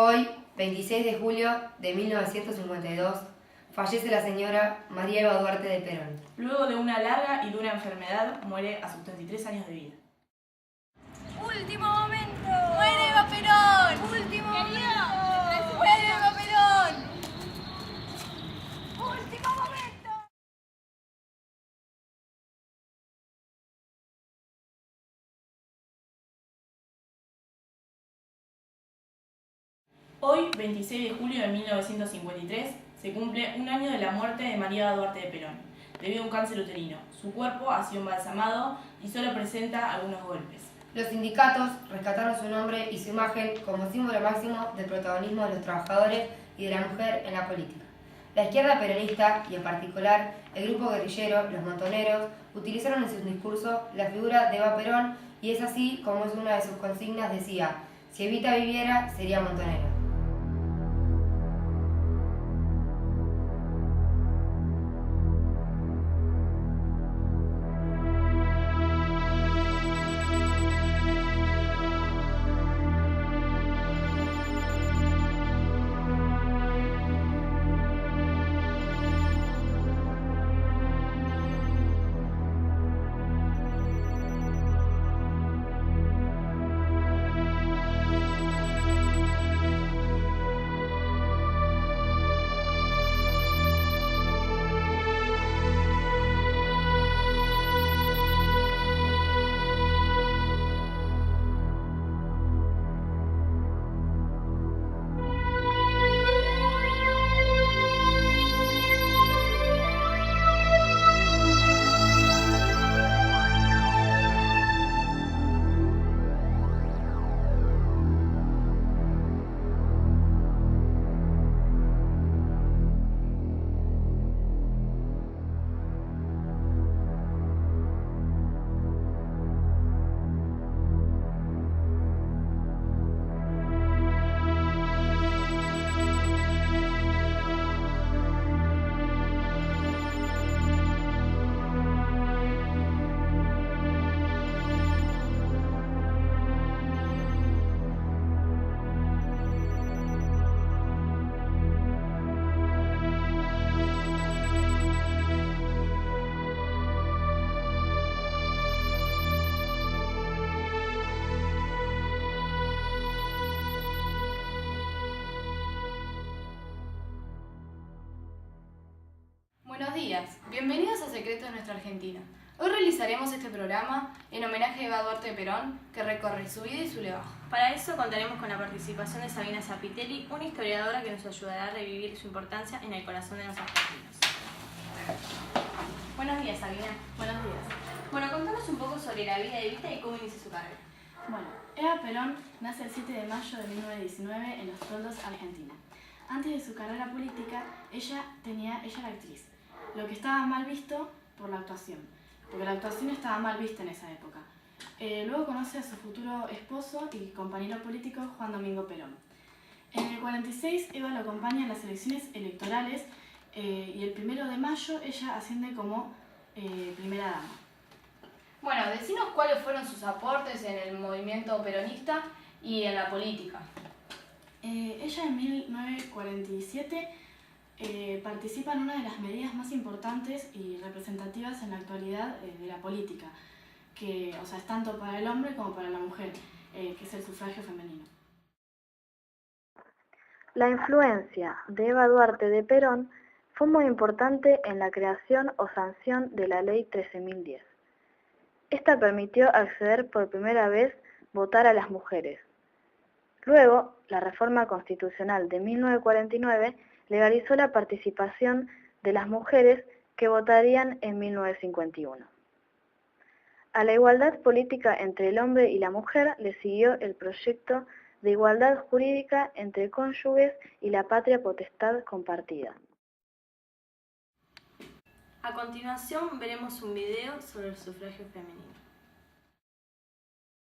Hoy, 26 de julio de 1952, fallece la señora María Eva Duarte de Perón. Luego de una larga y dura enfermedad, muere a sus 33 años de vida. ¡Último momento! ¡Muere Eva Perón! ¡Último momento! ¡Muere Eva Perón! ¡Último momento! Hoy, 26 de julio de 1953, se cumple un año de la muerte de María Eva Duarte de Perón, debido a un cáncer uterino. Su cuerpo ha sido embalsamado y solo presenta algunos golpes. Los sindicatos rescataron su nombre y su imagen como símbolo máximo del protagonismo de los trabajadores y de la mujer en la política. La izquierda peronista, y en particular el grupo guerrillero, los montoneros, utilizaron en sus discursos la figura de Eva Perón, y es así como en una de sus consignas decía: si Evita viviera, sería montonera. Buenos días, bienvenidos a Secretos de Nuestra Argentina. Hoy realizaremos este programa en homenaje a Eva Duarte de Perón, que recorre su vida y su legado. Para eso contaremos con la participación de Sabina Zapitelli, una historiadora que nos ayudará a revivir su importancia en el corazón de los argentinos. Buenos días, Sabina. Buenos días. Bueno, contanos un poco sobre la vida de Evita y cómo inició su carrera. Bueno, Eva Perón nace el 7 de mayo de 1919 en Los Toldos, Argentina. Antes de su carrera política, ella era actriz, lo que estaba mal visto por la actuación, porque la actuación estaba mal vista en esa época. Luego conoce a su futuro esposo y compañero político, Juan Domingo Perón. En el 46, Eva lo acompaña en las elecciones electorales y el 1 de mayo ella asciende como primera dama. Bueno, decinos cuáles fueron sus aportes en el movimiento peronista y en la política. Ella en 1947 participa en una de las medidas más importantes y representativas en la actualidad de la política, que es tanto para el hombre como para la mujer, que es el sufragio femenino. La influencia de Eva Duarte de Perón fue muy importante en la creación o sanción de la Ley 13.010. Esta permitió acceder por primera vez votar a las mujeres. Luego, la reforma constitucional de 1949 legalizó la participación de las mujeres que votarían en 1951. A la igualdad política entre el hombre y la mujer le siguió el proyecto de igualdad jurídica entre cónyuges y la patria potestad compartida. A continuación veremos un video sobre el sufragio femenino.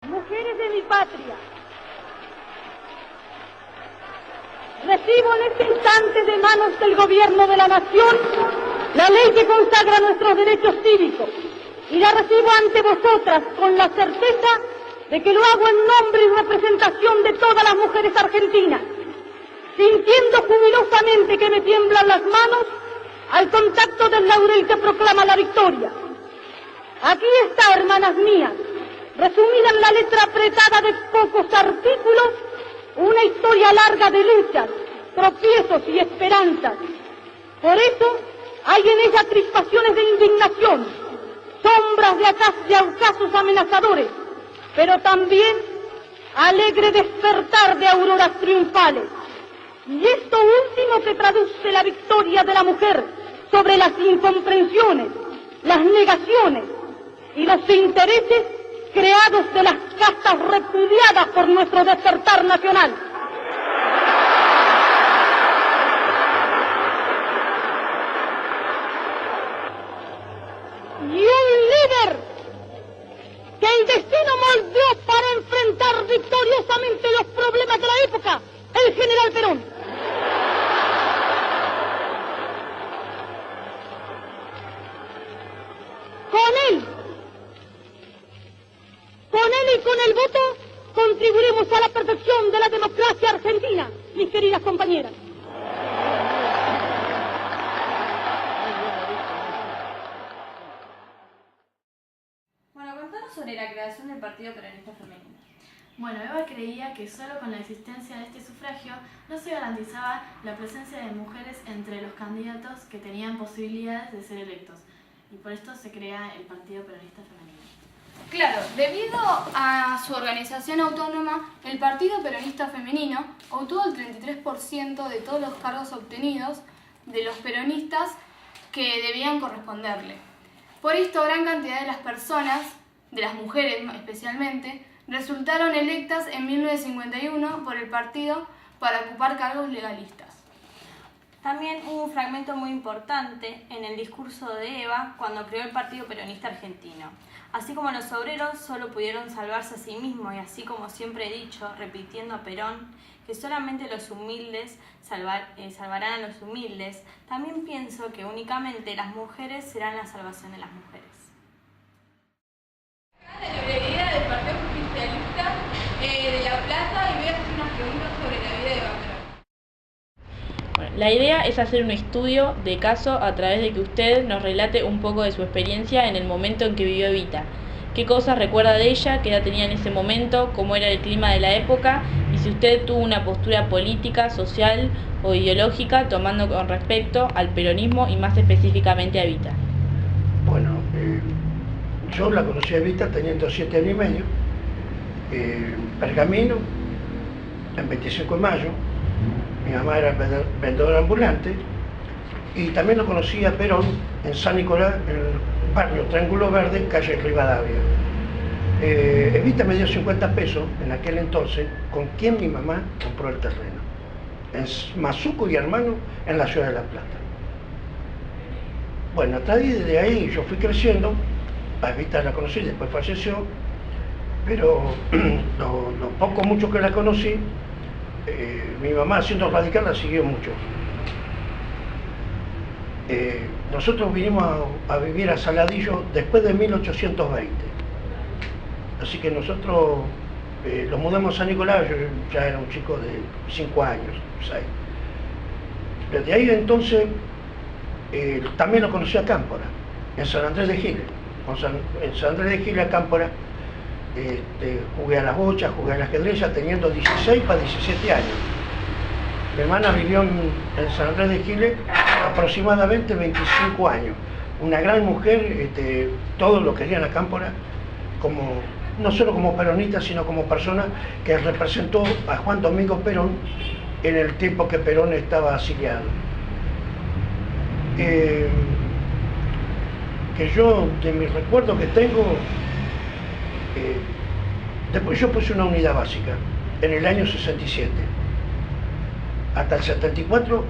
Mujeres de mi patria, recibo en este instante de manos del Gobierno de la Nación la ley que consagra nuestros derechos cívicos y la recibo ante vosotras con la certeza de que lo hago en nombre y representación de todas las mujeres argentinas, sintiendo jubilosamente que me tiemblan las manos al contacto del laurel que proclama la victoria. Aquí está, hermanas mías, resumida en la letra apretada de pocos artículos, una historia larga de luchas, tropiezos y esperanzas. Por eso hay en ella crispaciones de indignación, sombras de ocasos amenazadores, pero también alegre despertar de auroras triunfales. Y esto último que traduce la victoria de la mujer sobre las incomprensiones, las negaciones y los intereses creados de las castas repudiadas por nuestro despertar nacional. Y un líder que el destino moldeó para enfrentar victoriosamente los problemas de la época, el general Perón. Con él y con el voto contribuiremos a la perfección de la democracia argentina, mis queridas compañeras. Bueno, contanos sobre la creación del Partido Peronista Femenino. Bueno, Eva creía que solo con la existencia de este sufragio no se garantizaba la presencia de mujeres entre los candidatos que tenían posibilidades de ser electos, y por esto se crea el Partido Peronista Femenino. Claro, debido a su organización autónoma, el Partido Peronista Femenino obtuvo el 33% de todos los cargos obtenidos de los peronistas que debían corresponderle. Por esto, gran cantidad de las personas, de las mujeres especialmente, resultaron electas en 1951 por el partido para ocupar cargos legalistas. También hubo un fragmento muy importante en el discurso de Eva cuando creó el Partido Peronista Argentino. Así como los obreros solo pudieron salvarse a sí mismos y así como siempre he dicho, repitiendo a Perón, que solamente los humildes salvarán a los humildes, también pienso que únicamente las mujeres serán la salvación de las mujeres. La librería del Partido Justicialista de La Plata y voy a hacer unas preguntas sobre la vida de Eva Perón. La idea es hacer un estudio de caso a través de que usted nos relate un poco de su experiencia en el momento en que vivió Evita. ¿Qué cosas recuerda de ella? ¿Qué edad tenía en ese momento? ¿Cómo era el clima de la época? Y si usted tuvo una postura política, social o ideológica tomando con respecto al peronismo y más específicamente a Evita. Bueno, yo la conocí a Evita teniendo 7 años y medio, en Pergamino, en 25 de mayo. Mi mamá era vendedora ambulante y también lo conocí a Perón en San Nicolás, en el barrio Triángulo Verde, calle Rivadavia. Evita me dio 50 pesos en aquel entonces, con quien mi mamá compró el terreno, en Mazuco y Hermano, en la ciudad de La Plata. Bueno, a través de ahí yo fui creciendo, a Evita la conocí, después falleció, pero lo poco mucho que la conocí, mi mamá, siendo radical, la siguió mucho. Nosotros vinimos a vivir a Saladillo después de 1820. Así que nosotros nos mudamos a San Nicolás, yo ya era un chico de 5 años, 6. Desde ahí entonces también lo conocí a Cámpora, en San Andrés de Giles. En San Andrés de Giles, a Cámpora, jugué a las bochas, jugué al ajedrez, ya teniendo 16 para 17 años. Mi hermana vivió en San Andrés de Giles aproximadamente 25 años. Una gran mujer, todos lo querían a Cámpora, no solo como peronista, sino como persona que representó a Juan Domingo Perón en el tiempo que Perón estaba exiliado. Que yo, de mis recuerdos que tengo, después yo puse una unidad básica en el año 67. Hasta el 74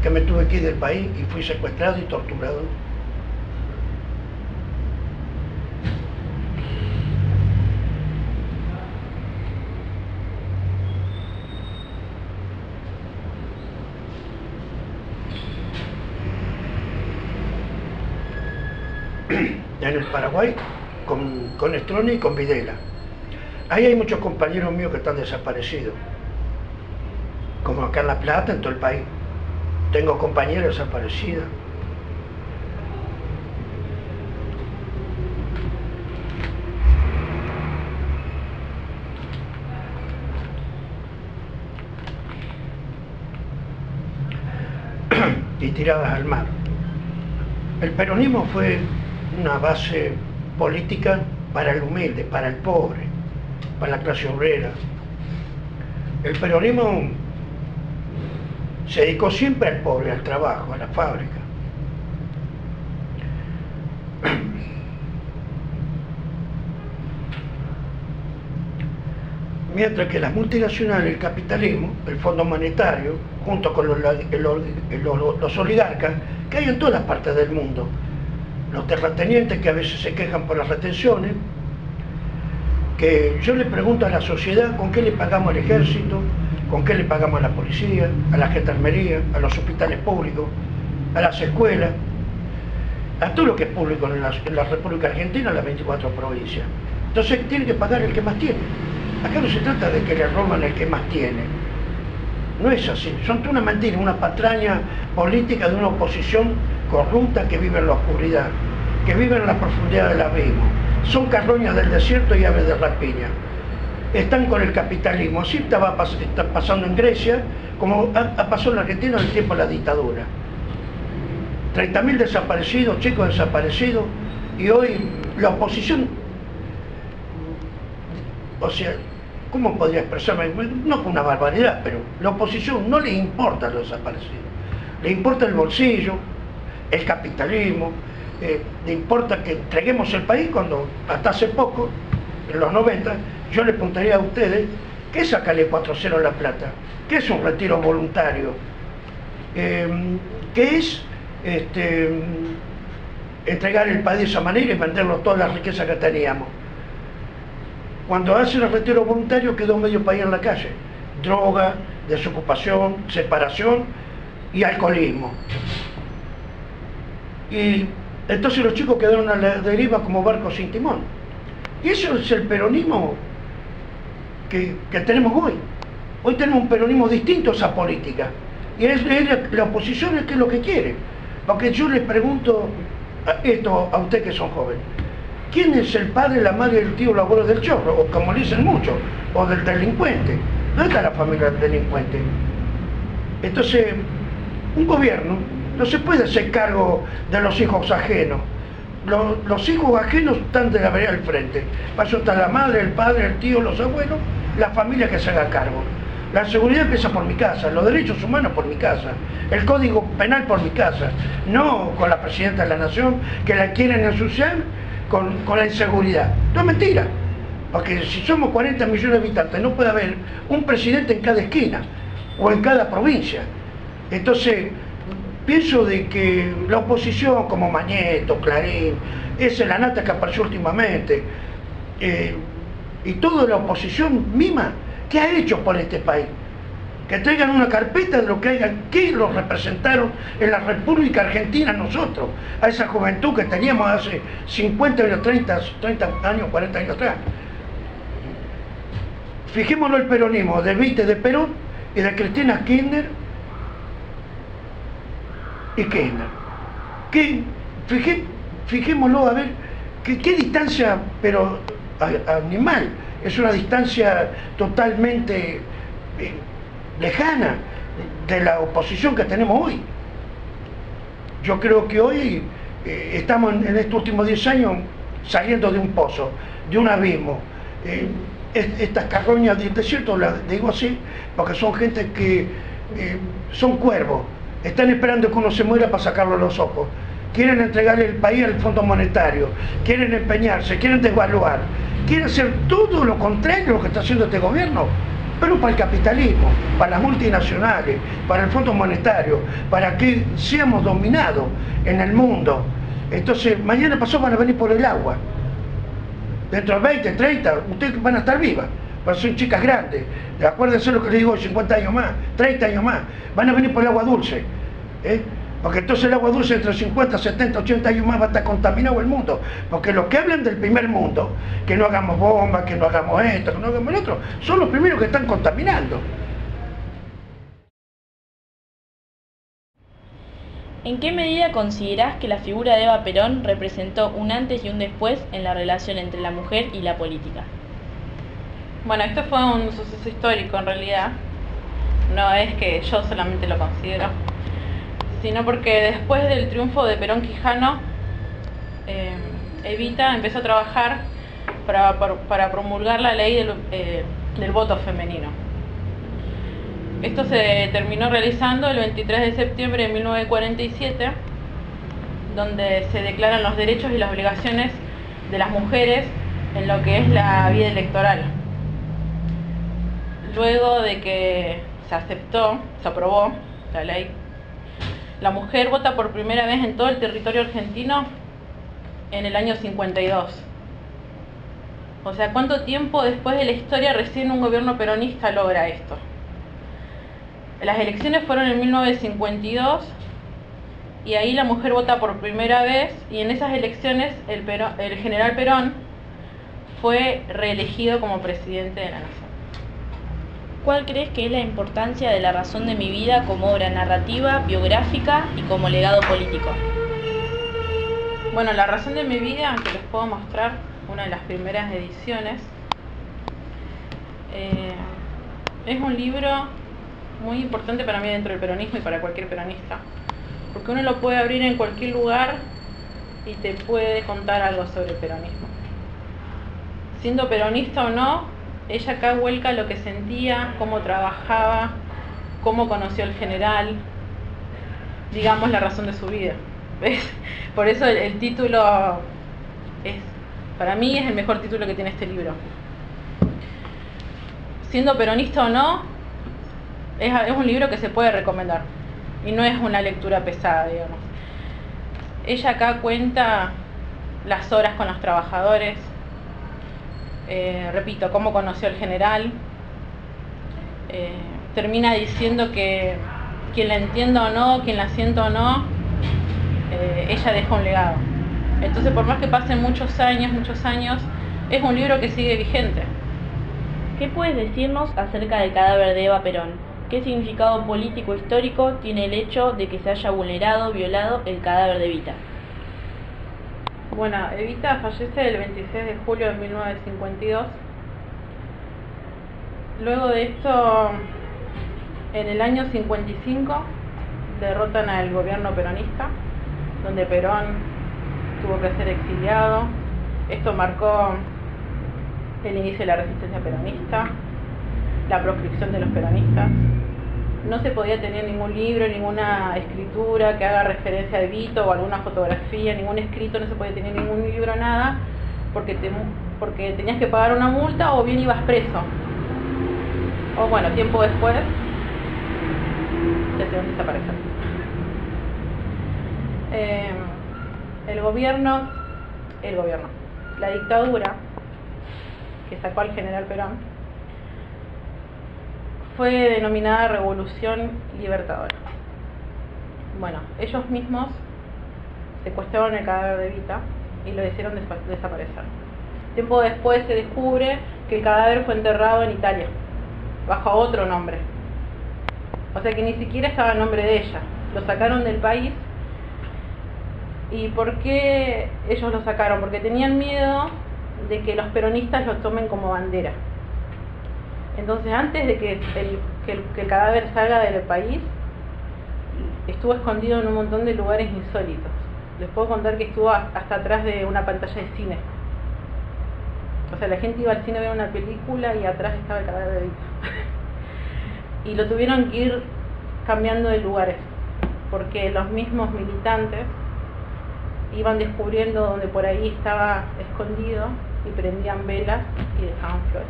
que me tuve que ir del país y fui secuestrado y torturado. En el Paraguay, con Stroni y con Videla. Ahí hay muchos compañeros míos que están desaparecidos. como acá en La Plata, en todo el país. Tengo compañeras desaparecidas. Y tiradas al mar. El peronismo fue una base política para el humilde, para el pobre, para la clase obrera. El peronismo se dedicó siempre al pobre, al trabajo, a la fábrica. Mientras que las multinacionales, el capitalismo, el Fondo Monetario, junto con los oligarcas, que hay en todas las partes del mundo, los terratenientes que a veces se quejan por las retenciones, que yo le pregunto a la sociedad con qué le pagamos al ejército, con qué le pagamos a la policía, a la gendarmería, a los hospitales públicos, a las escuelas, a todo lo que es público en la República Argentina, en las 24 provincias. Entonces tiene que pagar el que más tiene. Acá no se trata de que le roban al que más tiene. No es así. Son toda una mentira, una patraña política de una oposición corrupta que vive en la oscuridad, que vive en la profundidad del abismo. Son carroñas del desierto y aves de rapiña. Están con el capitalismo. Así está pasando en Grecia, como ha pasado en la Argentina en el tiempo de la dictadura. 30.000 desaparecidos, chicos desaparecidos, y hoy la oposición, o sea, ¿cómo podría expresarme? No con una barbaridad, pero la oposición no le importa a los desaparecidos. Le importa el bolsillo, el capitalismo, le importa que entreguemos el país cuando, hasta hace poco, en los 90, yo le preguntaría a ustedes, ¿qué es sacarle 4-0 a La Plata? ¿Qué es un retiro voluntario? ¿Qué es entregar el país de esa manera y vendernos todas las riquezas que teníamos? Cuando hacen el retiro voluntario quedó medio país en la calle. Droga, desocupación, separación y alcoholismo. Y entonces los chicos quedaron a la deriva como barcos sin timón. Y eso es el peronismo que tenemos hoy. Hoy tenemos un peronismo distinto a esa política. Y la oposición es que es lo que quiere. Porque yo les pregunto esto a ustedes que son jóvenes. ¿Quién es el padre, la madre, el tío, el abuelo del chorro? O como le dicen muchos, o del delincuente. ¿Dónde está la familia del delincuente? Entonces, un gobierno no se puede hacer cargo de los hijos ajenos. Los hijos ajenos están de la vereda al frente. Para eso está la madre, el padre, el tío, los abuelos, la familia que se haga cargo. La seguridad empieza por mi casa, los derechos humanos por mi casa, el código penal por mi casa, no con la presidenta de la nación que la quieren ensuciar con la inseguridad. No es mentira, porque si somos 40 millones de habitantes no puede haber un presidente en cada esquina o en cada provincia. Entonces, pienso de que la oposición como Mañeto, Clarín, esa es la nata que apareció últimamente, y toda la oposición misma, ¿qué ha hecho por este país? Que traigan una carpeta de lo que hayan, ¿qué los representaron en la República Argentina nosotros? A esa juventud que teníamos hace 50 años, 30 años, 40 años atrás. Fijémonos el peronismo de Vite, de Perón y de Cristina Kirchner y Kirchner. Fijémoslo a ver qué distancia, pero animal, es una distancia totalmente lejana de la oposición que tenemos hoy. Yo creo que hoy estamos en estos últimos 10 años saliendo de un pozo, de un abismo. Estas carroñas del desierto, las digo así, porque son gente que son cuervos, están esperando que uno se muera para sacarlo a los ojos. Quieren entregarle el país al Fondo Monetario, quieren empeñarse, quieren desvaluar, quieren hacer todo lo contrario de lo que está haciendo este gobierno, pero para el capitalismo, para las multinacionales, para el Fondo Monetario, para que seamos dominados en el mundo. Entonces, mañana pasado van a venir por el agua. Dentro de 20, 30, ustedes van a estar vivas, van a ser chicas grandes. Acuérdense lo que les digo, 50 años más, 30 años más, van a venir por el agua dulce. Porque entonces el agua dulce entre 50, 70, 80 años más va a estar contaminado el mundo. Porque los que hablan del primer mundo, que no hagamos bombas, que no hagamos esto, que no hagamos el otro, son los primeros que están contaminando. ¿En qué medida considerás que la figura de Eva Perón representó un antes y un después en la relación entre la mujer y la política? Bueno, esto fue un suceso histórico en realidad. No es que yo solamente lo considero, sino porque después del triunfo de Perón Quijano, Evita empezó a trabajar para promulgar la ley del voto femenino. Esto se terminó realizando el 23 de septiembre de 1947, donde se declaran los derechos y las obligaciones de las mujeres en lo que es la vida electoral. Luego de que se aprobó la ley, la mujer vota por primera vez en todo el territorio argentino en el año 52. O sea, ¿cuánto tiempo después de la historia recién un gobierno peronista logra esto? Las elecciones fueron en 1952 y ahí la mujer vota por primera vez, y en esas elecciones el general Perón fue reelegido como presidente de la nación. ¿Cuál crees que es la importancia de La razón de mi vida como obra narrativa, biográfica y como legado político? Bueno, La razón de mi vida, que les puedo mostrar una de las primeras ediciones, es un libro muy importante para mí dentro del peronismo y para cualquier peronista, porque uno lo puede abrir en cualquier lugar y te puede contar algo sobre el peronismo. Siendo peronista o no, ella acá vuelca lo que sentía, cómo trabajaba, cómo conoció al general, digamos, la razón de su vida. ¿Ves? Por eso el título para mí es el mejor título que tiene este libro. Siendo peronista o no, es un libro que se puede recomendar y no es una lectura pesada, digamos. Ella acá cuenta las horas con los trabajadores, repito, cómo conoció al general, termina diciendo que quien la entienda o no, quien la sienta o no, ella deja un legado. Entonces, por más que pasen muchos años, es un libro que sigue vigente. ¿Qué puedes decirnos acerca del cadáver de Eva Perón? ¿Qué significado político histórico tiene el hecho de que se haya vulnerado, violado el cadáver de Evita? Bueno, Evita fallece el 26 de julio de 1952. Luego de esto, en el año 55, derrotan al gobierno peronista, donde Perón tuvo que ser exiliado. Esto marcó el inicio de la resistencia peronista, la proscripción de los peronistas. No se podía tener ningún libro, ninguna escritura que haga referencia a Evita o alguna fotografía, ningún escrito, no se podía tener ningún libro, nada, porque tenías que pagar una multa o bien ibas preso. O bueno, tiempo después te tenían que desaparecer. La dictadura que sacó al general Perón fue denominada Revolución Libertadora. Bueno, ellos mismos secuestraron el cadáver de Evita y lo hicieron desaparecer. Tiempo después se descubre que el cadáver fue enterrado en Italia, bajo otro nombre. O sea que ni siquiera estaba el nombre de ella. Lo sacaron del país. ¿Y por qué ellos lo sacaron? Porque tenían miedo de que los peronistas lo tomen como bandera. Entonces, antes de que el cadáver salga del país, estuvo escondido en un montón de lugares insólitos. Les puedo contar que estuvo hasta atrás de una pantalla de cine. O sea, la gente iba al cine a ver una película y atrás estaba el cadáver de Evita. Y lo tuvieron que ir cambiando de lugares, porque los mismos militantes iban descubriendo donde por ahí estaba escondido y prendían velas y dejaban flores.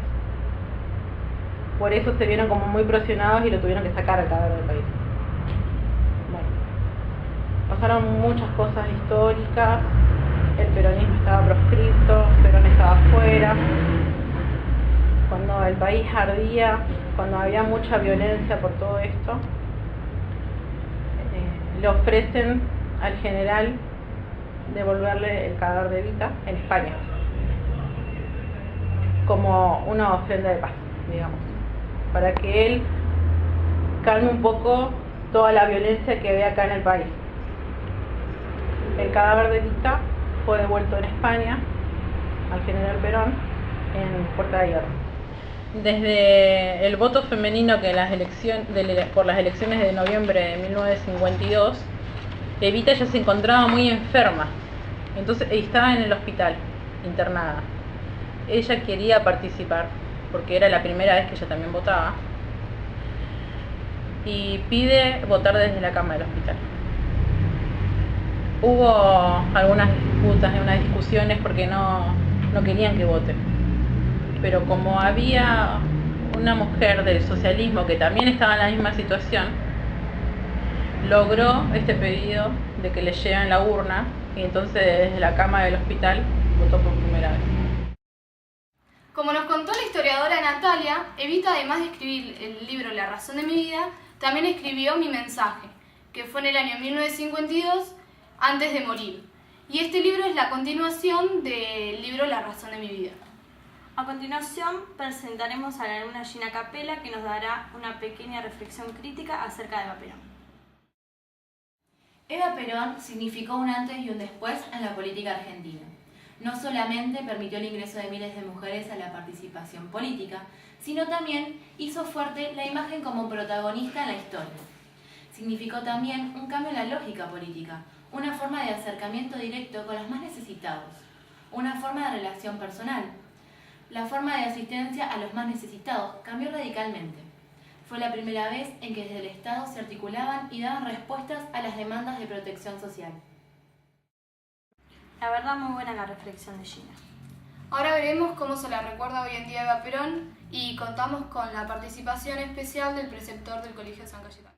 Por eso se vieron como muy presionados y lo tuvieron que sacar al cadáver del país. Bueno, pasaron muchas cosas históricas. El peronismo estaba proscripto, Perón estaba afuera. Cuando el país ardía, cuando había mucha violencia por todo esto, le ofrecen al general devolverle el cadáver de Evita en España, como una ofrenda de paz, digamos, para que él calme un poco toda la violencia que había acá en el país. el cadáver de Evita fue devuelto en España al general Perón en Puerta de Hierro. Desde el voto femenino que por las elecciones de noviembre de 1952, Evita ya se encontraba muy enferma, entonces estaba en el hospital, internada. Ella quería participar, porque era la primera vez que ella también votaba, y pide votar desde la cama del hospital. Hubo algunas disputas, unas discusiones porque no querían que vote. Pero como había una mujer del socialismo que también estaba en la misma situación, logró este pedido de que le lleven la urna y entonces desde la cama del hospital votó por primera vez. Como nos contó la historiadora Natalia, Evita, además de escribir el libro La razón de mi vida, también escribió Mi mensaje, que fue en el año 1952, antes de morir. Y este libro es la continuación del libro La razón de mi vida. A continuación presentaremos a la alumna Gina Capella, que nos dará una pequeña reflexión crítica acerca de Eva Perón. Eva Perón significó un antes y un después en la política argentina. No solamente permitió el ingreso de miles de mujeres a la participación política, sino también hizo fuerte la imagen como protagonista en la historia. Significó también un cambio en la lógica política, una forma de acercamiento directo con los más necesitados, una forma de relación personal. La forma de asistencia a los más necesitados cambió radicalmente. Fue la primera vez en que desde el Estado se articulaban y daban respuestas a las demandas de protección social. La verdad, muy buena la reflexión de Gina. Ahora veremos cómo se la recuerda hoy en día Eva Perón y contamos con la participación especial del preceptor del Colegio San Cayetano.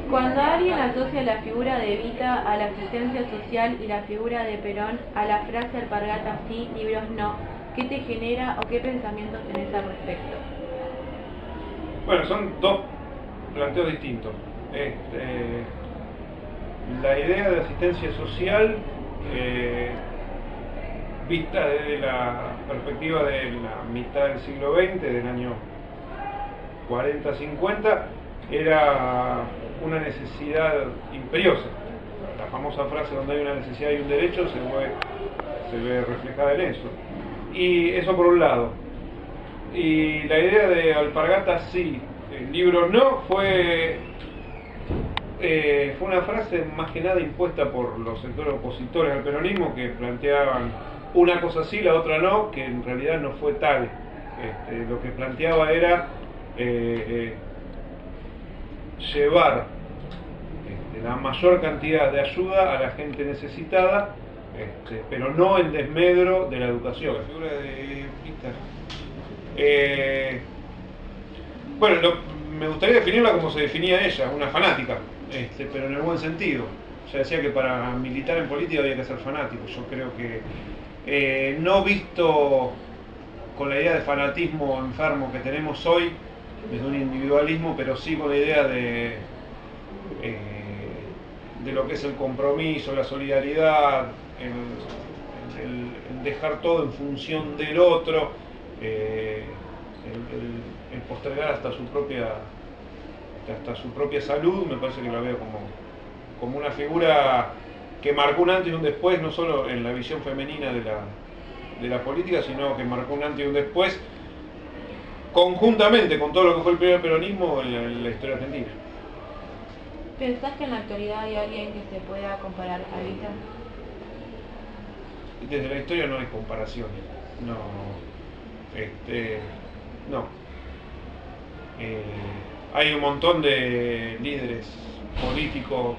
Cuando alguien asocia la figura de Evita a la asistencia social y la figura de Perón a la frase alpargatas sí, libros no, ¿qué te genera o qué pensamientos tenés al respecto? Bueno, son dos planteos distintos. La idea de asistencia social, vista desde la perspectiva de la mitad del siglo XX, del año 40-50, era una necesidad imperiosa. La famosa frase donde hay una necesidad y un derecho se ve reflejada en eso. Y eso por un lado. Y la idea de alpargatas sí, libros no, fue una frase más que nada impuesta por los sectores opositores al peronismo, que planteaban una cosa sí, la otra no, que en realidad no fue tal. Lo que planteaba era llevar la mayor cantidad de ayuda a la gente necesitada, pero no en desmedro de la educación. La figura de Peter. Bueno, me gustaría definirla como se definía ella, una fanática, pero en el buen sentido. Ella decía que para militar en política había que ser fanático. Yo creo que no visto con la idea de fanatismo enfermo que tenemos hoy, desde un individualismo, pero sí con la idea de lo que es el compromiso, la solidaridad, el dejar todo en función del otro, el postergar hasta su propia salud. Me parece que la veo como una figura que marcó un antes y un después, no solo en la visión femenina de la política, sino que marcó un antes y un después conjuntamente con todo lo que fue el primer peronismo en la historia argentina. ¿Pensás que en la actualidad hay alguien que se pueda comparar a Evita? Desde la historia no hay comparación. No. Hay un montón de líderes políticos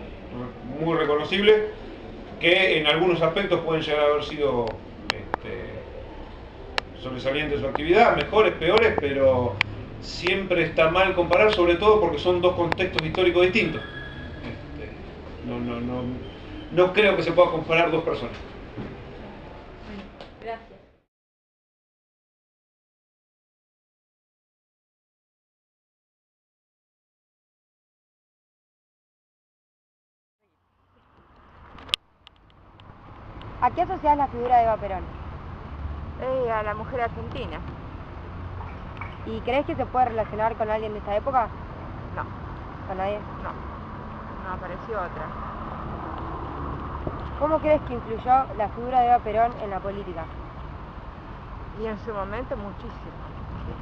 muy reconocibles que en algunos aspectos pueden llegar a haber sido sobresalientes de su actividad, mejores, peores, pero siempre está mal comparar, sobre todo porque son dos contextos históricos distintos. No creo que se pueda comparar dos personas. Gracias. ¿A qué asociás la figura de Eva Perón? A la mujer argentina. ¿Y crees que se puede relacionar con alguien de esa época? No. ¿Con nadie? No apareció otra. ¿Cómo crees que influyó la figura de Eva Perón en la política? Y en su momento muchísimo. Sí.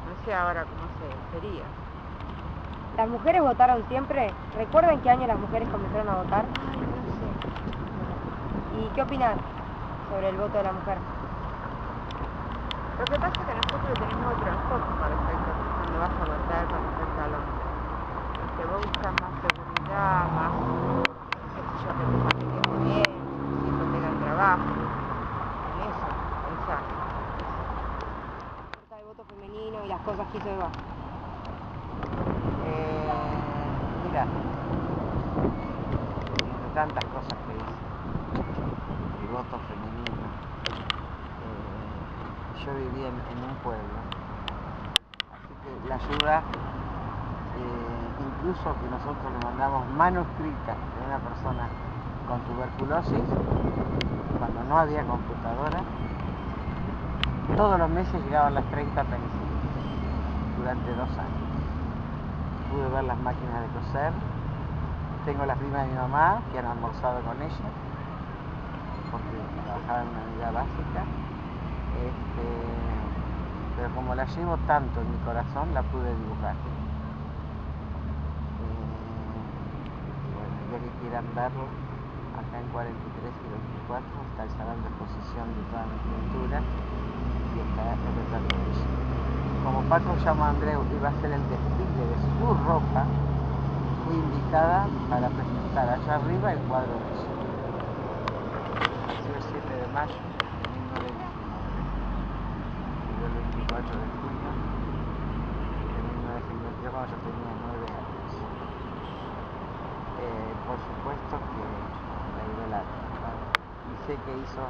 No sé ahora cómo sería. ¿Las mujeres votaron siempre? ¿Recuerdan qué año las mujeres comenzaron a votar? Ay, no sé. ¿Y qué opinan sobre el voto de la mujer? Lo que pasa es que nosotros tenemos otro enfoque con respecto a cuando vas a votar con respecto al hombre. Que vos buscas más seguridad, más, qué sé yo, que tu familia esté bien, que tus hijos tengan trabajo. En eso, pensar. El voto femenino y las cosas que hizo Eva. Mira, entre tantas cosas que hice, el voto femenino, yo vivía en un pueblo, así que la ayuda, incluso que nosotros le mandamos manuscritas de una persona con tuberculosis, cuando no había computadora, todos los meses llegaban las 30 penicilinas durante 2 años. Pude ver las máquinas de coser, tengo las primas de mi mamá que han almorzado con ella, porque trabajaba en una unidad básica, pero como la llevo tanto en mi corazón, la pude dibujar. Bueno, ya que quieran verlo, acá en 43 y 24 está el salón de exposición de toda mi pintura y está el retrato de ella. Como Paco Llamo Andreu iba a hacer el desfile de su ropa, fui invitada para presentar allá arriba el cuadro de ella. Nació el 7 de mayo de 1919 y el 24 de junio de 1952 cuando yo tenía 9 años. Por supuesto que la idolatro, ¿vale? Y sé que hizo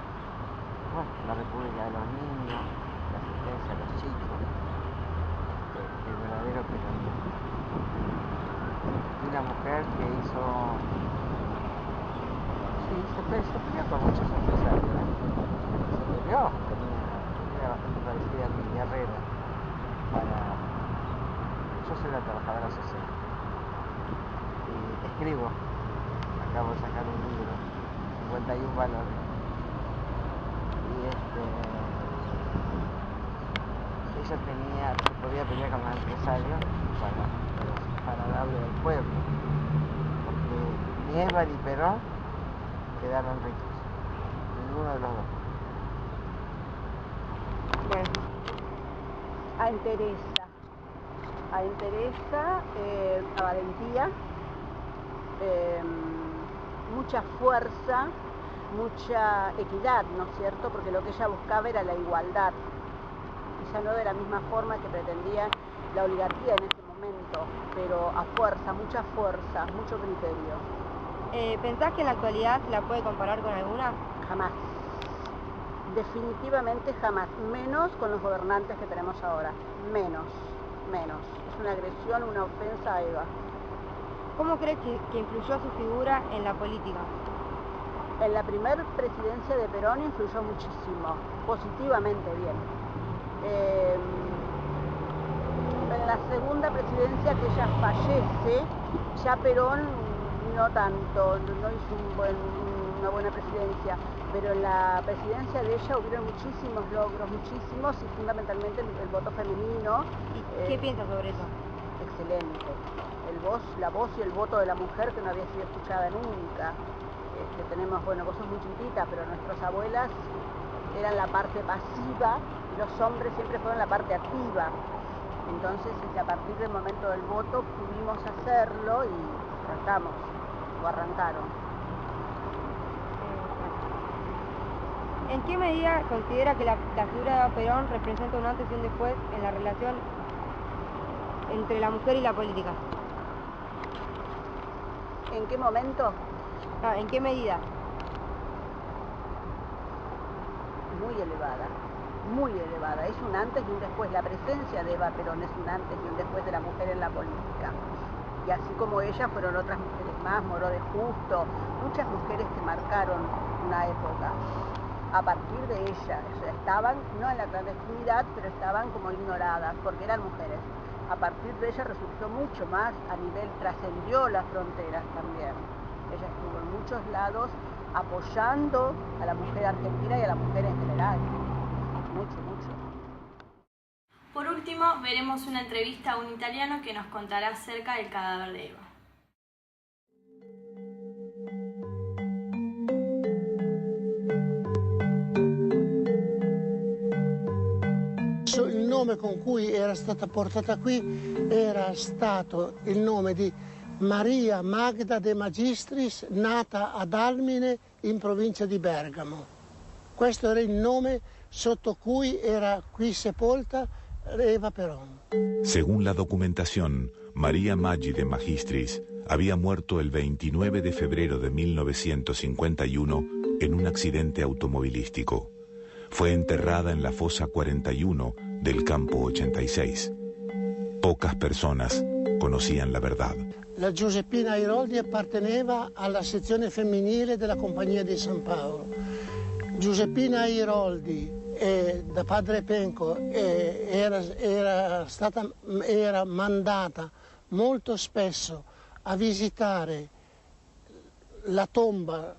la República de los Niños, la asistencia a los chicos, el verdadero peronismo. Y una mujer que hizo, sí, se peleó con muchos empresarios, se peleó, era bastante parecida a mi guerrera. Yo soy una trabajadora social y escribo, acabo de sacar un libro, 51 valores, y ella se podía pelear con los empresarios para darle al pueblo, porque ni Eva ni Perón quedaron ricos, ninguno de los dos. Bueno, a Teresa, a valentía, mucha fuerza, mucha equidad, ¿no es cierto? Porque lo que ella buscaba era la igualdad, quizá no de la misma forma que pretendía la oligarquía en ese momento, pero a fuerza, mucho criterio. ¿Pensás que en la actualidad la puede comparar con alguna? Jamás. Definitivamente jamás. Menos con los gobernantes que tenemos ahora. Menos. Es una agresión, una ofensa a Eva. ¿Cómo crees que influyó su figura en la política? En la primera presidencia de Perón influyó muchísimo, positivamente bien. En la segunda presidencia que ella fallece, ya Perón no tanto, no hizo una buena presidencia, pero en la presidencia de ella hubieron muchísimos logros, y fundamentalmente el voto femenino. ¿Y qué piensas sobre eso? Excelente. La voz y el voto de la mujer que no había sido escuchada nunca. Tenemos, vos sos muy chiquita, pero nuestras abuelas eran la parte pasiva y los hombres siempre fueron la parte activa. Entonces, a partir del momento del voto pudimos hacerlo y arrancaron. ¿En qué medida considera que la figura de Eva Perón representa un antes y un después en la relación entre la mujer y la política? ¿En qué momento? ¿En qué medida? Muy elevada. Es un antes y un después. La presencia de Eva Perón es un antes y un después de la mujer en la política. Y así como ella, fueron otras mujeres más, Moró de Justo, muchas mujeres que marcaron una época. A partir de ella, estaban, no en la clandestinidad, pero estaban como ignoradas, porque eran mujeres. A partir de ella resurgió mucho más a nivel, trascendió las fronteras también. ella estuvo en muchos lados apoyando a la mujer argentina y a la mujer en general. Mucho, mucho. Por último, veremos una entrevista a un italiano que nos contará acerca del cadáver de Eva. Il nome con cui era stata portata qui era stato il nome di Maria Magda de Magistris, nata ad Almine in provincia di Bergamo. Questo era il nome sotto cui era qui sepolta Eva Perón. Según la documentación, María Maggi de Magistris había muerto el 29 de febrero de 1951 en un accidente automovilístico. Fue enterrada en la fosa 41 del campo 86. Pocas personas conocían la verdad. La Giuseppina Airoldi apparteneva alla sezione femminile della Compagnia di San Paolo. Giuseppina Airoldi, da padre Penco, era mandata molto spesso a visitare la tomba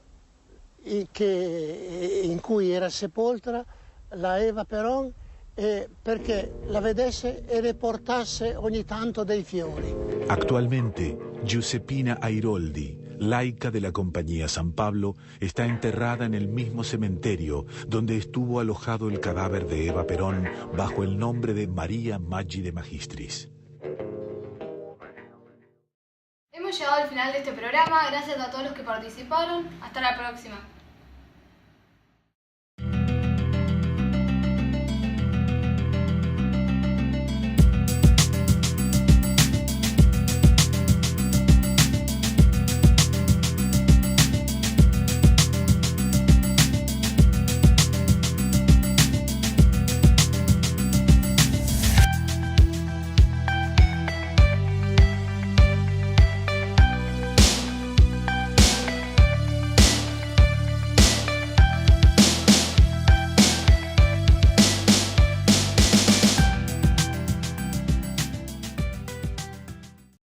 in cui era sepolta la Eva Perón, perché la vedesse e le portasse ogni tanto dei fiori. Actualmente, Giuseppina Airoldi, laica de la Compañía San Pablo, está enterrada en el mismo cementerio donde estuvo alojado el cadáver de Eva Perón bajo el nombre de María Maggi de Magistris. Hemos llegado al final de este programa. Gracias a todos los que participaron. Hasta la próxima.